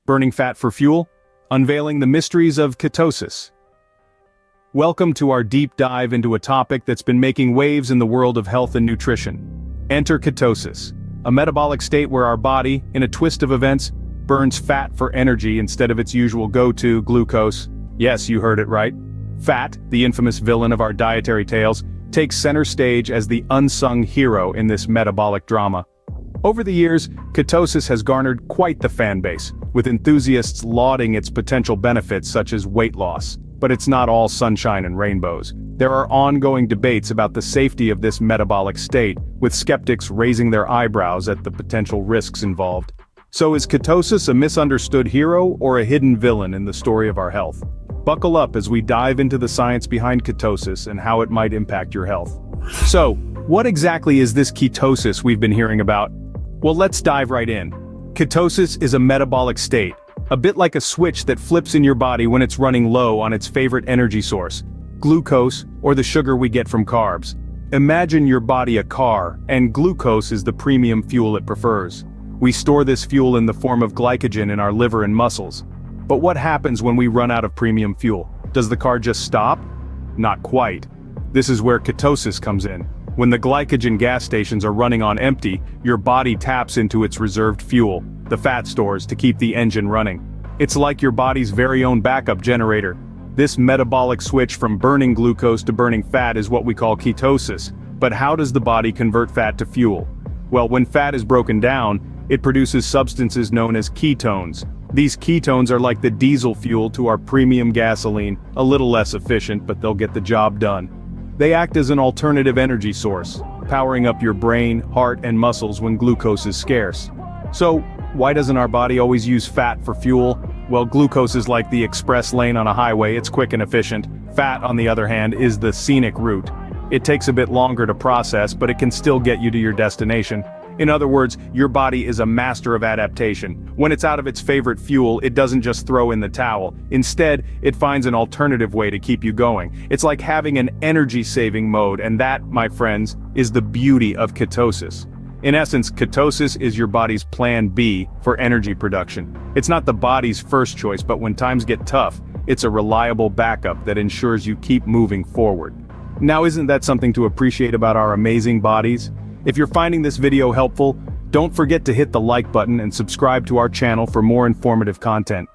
Burning fat for fuel? Unveiling the mysteries of ketosis. Welcome to our deep dive into a topic that's been making waves in the world of health and nutrition. Enter ketosis, a metabolic state where our body, in a twist of events, burns fat for energy instead of its usual go-to, glucose. Yes, you heard it right. Fat, the infamous villain of our dietary tales, takes center stage as the unsung hero in this metabolic drama. Over the years, ketosis has garnered quite the fan base, with enthusiasts lauding its potential benefits such as weight loss. But it's not all sunshine and rainbows. There are ongoing debates about the safety of this metabolic state, with skeptics raising their eyebrows at the potential risks involved. So is ketosis a misunderstood hero or a hidden villain in the story of our health? Buckle up as we dive into the science behind ketosis and how it might impact your health. So, what exactly is this ketosis we've been hearing about? Well, let's dive right in. Ketosis is a metabolic state, a bit like a switch that flips in your body when it's running low on its favorite energy source, glucose, or the sugar we get from carbs. Imagine your body a car, and glucose is the premium fuel it prefers. We store this fuel in the form of glycogen in our liver and muscles. But what happens when we run out of premium fuel? Does the car just stop? Not quite. This is where ketosis comes in. When the glycogen gas stations are running on empty, your body taps into its reserved fuel, the fat stores, to keep the engine running. It's like your body's very own backup generator. This metabolic switch from burning glucose to burning fat is what we call ketosis. But how does the body convert fat to fuel? Well, when fat is broken down, it produces substances known as ketones. These ketones are like the diesel fuel to our premium gasoline, a little less efficient, but they'll get the job done. They act as an alternative energy source, powering up your brain, heart, and muscles when glucose is scarce. So, why doesn't our body always use fat for fuel? Well, glucose is like the express lane on a highway, it's quick and efficient. Fat, on the other hand, is the scenic route. It takes a bit longer to process, but it can still get you to your destination. In other words, your body is a master of adaptation. When it's out of its favorite fuel, it doesn't just throw in the towel. Instead, it finds an alternative way to keep you going. It's like having an energy-saving mode, and that, my friends, is the beauty of ketosis. In essence, ketosis is your body's plan B for energy production. It's not the body's first choice, but when times get tough, it's a reliable backup that ensures you keep moving forward. Now, isn't that something to appreciate about our amazing bodies? If you're finding this video helpful, don't forget to hit the like button and subscribe to our channel for more informative content.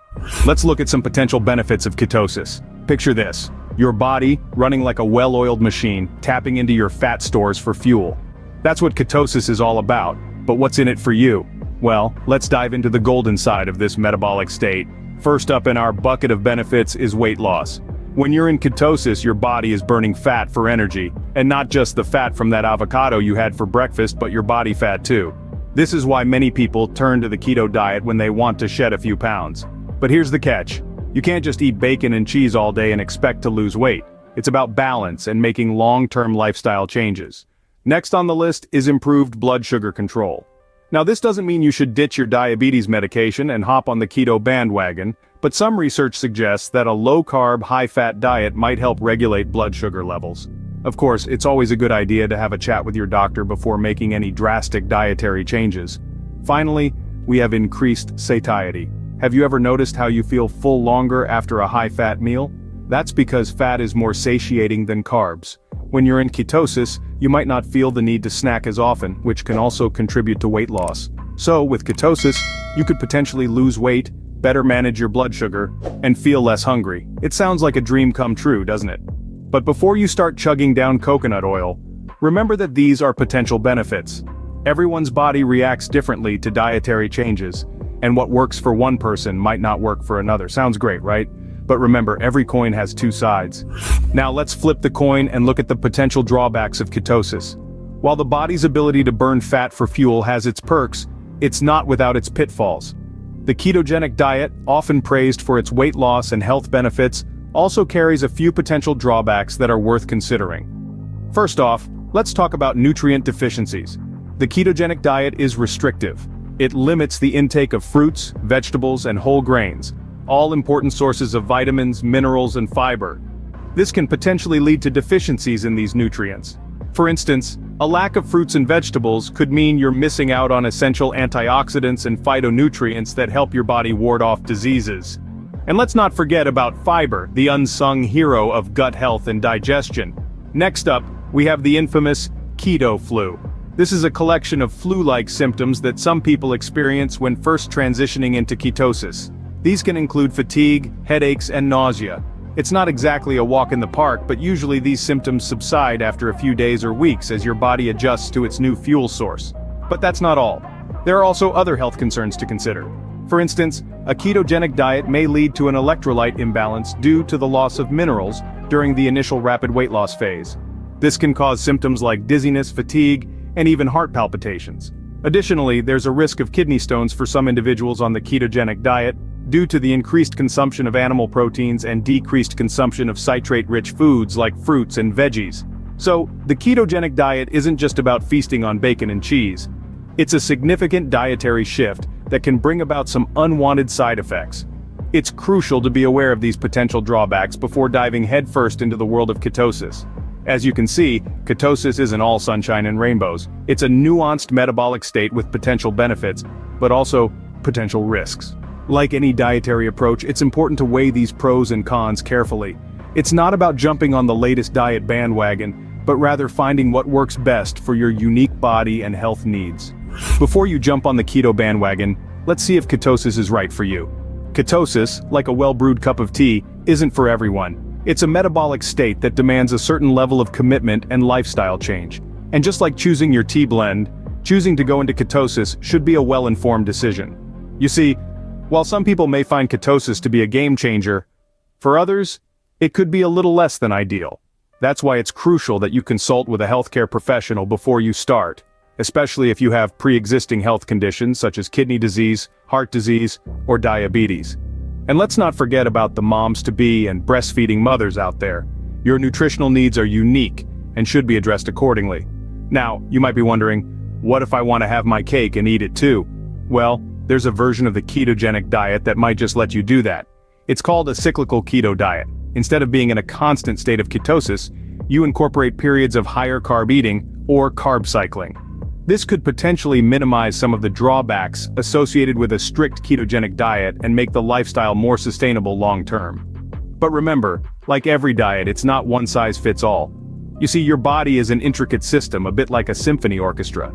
Let's look at some potential benefits of ketosis. Picture this: your body running like a well-oiled machine, tapping into your fat stores for fuel. That's what ketosis is all about, but what's in it for you? Well, let's dive into the golden side of this metabolic state. First up in our bucket of benefits is weight loss. When you're in ketosis, your body is burning fat for energy, and not just the fat from that avocado you had for breakfast, but your body fat too. This is why many people turn to the keto diet when they want to shed a few pounds. But here's the catch: you can't just eat bacon and cheese all day and expect to lose weight. It's about balance and making long-term lifestyle changes. Next on the list is improved blood sugar control. Now, this doesn't mean you should ditch your diabetes medication and hop on the keto bandwagon, but some research suggests that a low-carb, high-fat diet might help regulate blood sugar levels. Of course, it's always a good idea to have a chat with your doctor before making any drastic dietary changes. Finally, we have increased satiety. Have you ever noticed how you feel full longer after a high-fat meal? That's because fat is more satiating than carbs. When you're in ketosis, you might not feel the need to snack as often, which can also contribute to weight loss. So, with ketosis, you could potentially lose weight, better manage your blood sugar, and feel less hungry. It sounds like a dream come true, doesn't it? But before you start chugging down coconut oil, remember that these are potential benefits. Everyone's body reacts differently to dietary changes, and what works for one person might not work for another. Sounds great, right? But remember, every coin has two sides. Now let's flip the coin and look at the potential drawbacks of ketosis. While the body's ability to burn fat for fuel has its perks, it's not without its pitfalls. The ketogenic diet, often praised for its weight loss and health benefits, also carries a few potential drawbacks that are worth considering. First off, let's talk about nutrient deficiencies. The ketogenic diet is restrictive. It limits the intake of fruits, vegetables, and whole grains, all important sources of vitamins, minerals, and fiber. This can potentially lead to deficiencies in these nutrients. For instance, a lack of fruits and vegetables could mean you're missing out on essential antioxidants and phytonutrients that help your body ward off diseases. And let's not forget about fiber, the unsung hero of gut health and digestion. Next up, we have the infamous keto flu. This is a collection of flu-like symptoms that some people experience when first transitioning into ketosis. These can include fatigue, headaches, and nausea. It's not exactly a walk in the park, but usually these symptoms subside after a few days or weeks as your body adjusts to its new fuel source. But that's not all. There are also other health concerns to consider. For instance, a ketogenic diet may lead to an electrolyte imbalance due to the loss of minerals during the initial rapid weight loss phase. This can cause symptoms like dizziness, fatigue, and even heart palpitations. Additionally, there's a risk of kidney stones for some individuals on the ketogenic diet due to the increased consumption of animal proteins and decreased consumption of citrate-rich foods like fruits and veggies. So, the ketogenic diet isn't just about feasting on bacon and cheese. It's a significant dietary shift that can bring about some unwanted side effects. It's crucial to be aware of these potential drawbacks before diving headfirst into the world of ketosis. As you can see, ketosis isn't all sunshine and rainbows. It's a nuanced metabolic state with potential benefits, but also potential risks. Like any dietary approach, it's important to weigh these pros and cons carefully. It's not about jumping on the latest diet bandwagon, but rather finding what works best for your unique body and health needs. Before you jump on the keto bandwagon, let's see if ketosis is right for you. Ketosis, like a well-brewed cup of tea, isn't for everyone. It's a metabolic state that demands a certain level of commitment and lifestyle change. And just like choosing your tea blend, choosing to go into ketosis should be a well-informed decision. You see, while some people may find ketosis to be a game changer, for others, it could be a little less than ideal. That's why it's crucial that you consult with a healthcare professional before you start, especially if you have pre-existing health conditions such as kidney disease, heart disease, or diabetes. And let's not forget about the moms-to-be and breastfeeding mothers out there. Your nutritional needs are unique and should be addressed accordingly. Now, you might be wondering, what if I want to have my cake and eat it too? Well, there's a version of the ketogenic diet that might just let you do that. It's called a cyclical keto diet. Instead of being in a constant state of ketosis, you incorporate periods of higher carb eating or carb cycling. This could potentially minimize some of the drawbacks associated with a strict ketogenic diet and make the lifestyle more sustainable long-term. But remember, like every diet, it's not one size fits all. You see, your body is an intricate system, a bit like a symphony orchestra.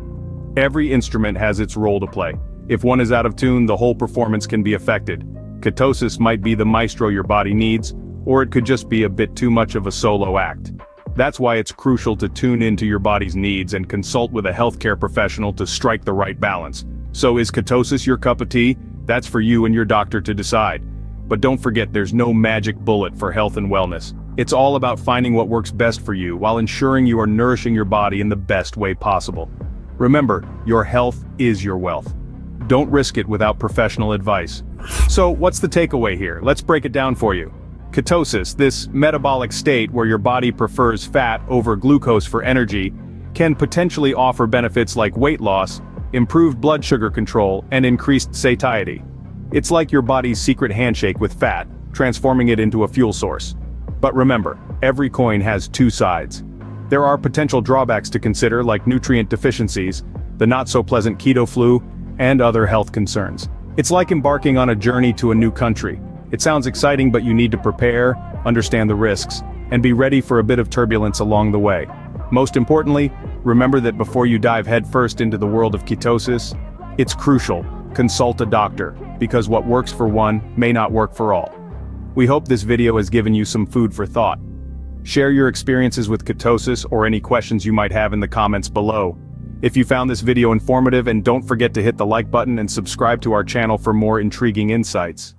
Every instrument has its role to play. If one is out of tune, the whole performance can be affected. Ketosis might be the maestro your body needs, or it could just be a bit too much of a solo act. That's why it's crucial to tune into your body's needs and consult with a healthcare professional to strike the right balance. So is ketosis your cup of tea? That's for you and your doctor to decide. But don't forget, there's no magic bullet for health and wellness. It's all about finding what works best for you while ensuring you are nourishing your body in the best way possible. Remember, your health is your wealth. Don't risk it without professional advice. So what's the takeaway here? Let's break it down for you. Ketosis, this metabolic state where your body prefers fat over glucose for energy, can potentially offer benefits like weight loss, improved blood sugar control, and increased satiety. It's like your body's secret handshake with fat, transforming it into a fuel source. But remember, every coin has two sides. There are potential drawbacks to consider like nutrient deficiencies, the not-so-pleasant keto flu, and other health concerns. It's like embarking on a journey to a new country. It sounds exciting, but you need to prepare, understand the risks, and be ready for a bit of turbulence along the way. Most importantly, remember that before you dive headfirst into the world of ketosis, it's crucial, consult a doctor, because what works for one may not work for all. We hope this video has given you some food for thought. Share your experiences with ketosis or any questions you might have in the comments below. If you found this video informative, and don't forget to hit the like button and subscribe to our channel for more intriguing insights.